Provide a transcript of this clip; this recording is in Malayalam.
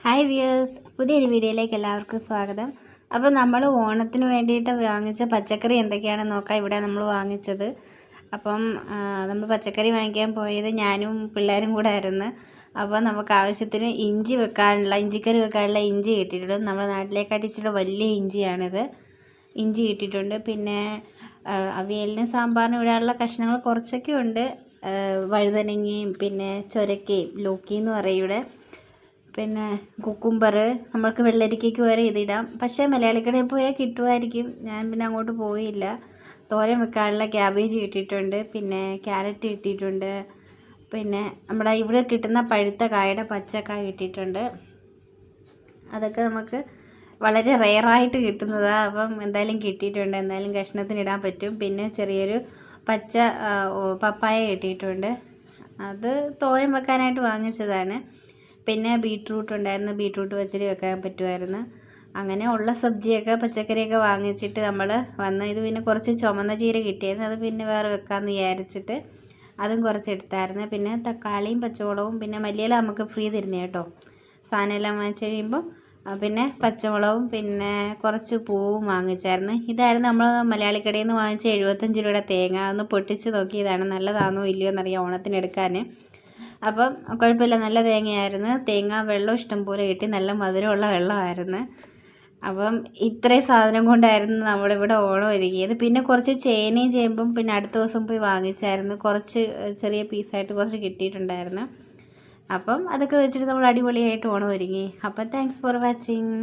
ഹായ് വ്യൂവേഴ്സ്, പുതിയൊരു വീഡിയോയിലേക്ക് എല്ലാവർക്കും സ്വാഗതം. അപ്പോൾ നമ്മൾ ഓണത്തിന് വേണ്ടിയിട്ട് വാങ്ങിച്ച പച്ചക്കറി എന്തൊക്കെയാണെന്ന് നോക്കാം. ഇവിടെ നമ്മൾ വാങ്ങിച്ചത് അപ്പം നമ്മൾ പച്ചക്കറി വാങ്ങിക്കാൻ പോയത് ഞാനും പിള്ളേരും കൂടെ ആയിരുന്നു. അപ്പോൾ നമുക്ക് ആവശ്യത്തിന് ഇഞ്ചിക്കറി വെക്കാനുള്ള ഇഞ്ചി കിട്ടിയിട്ടുണ്ട്. നമ്മുടെ നാട്ടിലേക്കാട്ട് ഇച്ചിരി വലിയ ഇഞ്ചിയാണിത്. ഇഞ്ചി കിട്ടിയിട്ടുണ്ട്. പിന്നെ അവിയലിനും സാമ്പാറിനും ഇടാനുള്ള കഷ്ണങ്ങൾ കുറച്ചൊക്കെ ഉണ്ട്. വഴുതനങ്ങയും പിന്നെ ചൊരക്കയും ലോക്കി എന്ന് പറയും ഇവിടെ. പിന്നെ കുക്കുംബർ, നമ്മൾക്ക് വെള്ളരിക്കയ്ക്ക് വരെ ഇതിടാം. പക്ഷേ മലയാളിക്കടയിൽ പോയാൽ കിട്ടുമായിരിക്കും. ഞാൻ പിന്നെ അങ്ങോട്ട് പോയില്ല. തോരൻ വെക്കാനുള്ള ക്യാബേജ് കിട്ടിയിട്ടുണ്ട്. പിന്നെ ക്യാരറ്റ് കിട്ടിയിട്ടുണ്ട്. പിന്നെ നമ്മുടെ ഇവിടെ കിട്ടുന്ന പഴുത്ത കായയുടെ പച്ചക്കായ കിട്ടിയിട്ടുണ്ട്. അതൊക്കെ നമുക്ക് വളരെ റെയറായിട്ട് കിട്ടുന്നതാണ്. അപ്പം എന്തായാലും കിട്ടിയിട്ടുണ്ട്. എന്തായാലും കഷ്ണത്തിനിടാൻ പറ്റും. പിന്നെ ചെറിയൊരു പച്ച പപ്പായ കിട്ടിയിട്ടുണ്ട്. അത് തോരൻ വെക്കാനായിട്ട് വാങ്ങിച്ചതാണ്. പിന്നെ ബീട്രൂട്ട് ഉണ്ടായിരുന്നു. ബീട്രൂട്ട് പച്ചടി വെക്കാൻ പറ്റുമായിരുന്നു. അങ്ങനെ ഉള്ള സബ്ജിയൊക്കെ പച്ചക്കറിയൊക്കെ വാങ്ങിച്ചിട്ട് നമ്മൾ വന്ന് ഇത് പിന്നെ കുറച്ച് ചുമന്ന ചീര കിട്ടിയായിരുന്നു. അത് പിന്നെ വേറെ വെക്കാമെന്ന് വിചാരിച്ചിട്ട് അതും കുറച്ച് എടുത്തായിരുന്നു. പിന്നെ തക്കാളിയും പച്ചമുളകും പിന്നെ മല്ലിയില നമുക്ക് ഫ്രീ തരുന്നേ കേട്ടോ. സാധനമെല്ലാം വാങ്ങിച്ച് കഴിയുമ്പോൾ പിന്നെ പച്ചമുളകും പിന്നെ കുറച്ച് പൂവും വാങ്ങിച്ചായിരുന്നു. ഇതായിരുന്നു നമ്മൾ മലയാളി കടയിൽ നിന്ന് വാങ്ങിച്ച 75 രൂപയുടെ തേങ്ങ. ഒന്ന് പൊട്ടിച്ച് നോക്കിയതാണ് നല്ലതാണോ ഇല്ലയോ എന്നറിയാം ഓണത്തിനെടുക്കാൻ. അപ്പം കുഴപ്പമില്ല, നല്ല തേങ്ങയായിരുന്നു. തേങ്ങ വെള്ളം ഇഷ്ടംപോലെ കിട്ടി, നല്ല മധുരമുള്ള വെള്ളമായിരുന്നു. അപ്പം ഇത്രയും സാധനം കൊണ്ടായിരുന്നു നമ്മളിവിടെ ഓണം ഒരുങ്ങിയത്. പിന്നെ കുറച്ച് ചേനയും ചേമ്പും പിന്നെ അടുത്ത ദിവസം പോയി വാങ്ങിച്ചായിരുന്നു. കുറച്ച് ചെറിയ പീസായിട്ട് കുറച്ച് കിട്ടിയിട്ടുണ്ടായിരുന്നു. അപ്പം അതൊക്കെ വെച്ചിട്ട് നമ്മൾ അടിപൊളിയായിട്ട് ഓണം ഒരുങ്ങി. അപ്പം താങ്ക്സ് ഫോർ വാച്ചിങ്.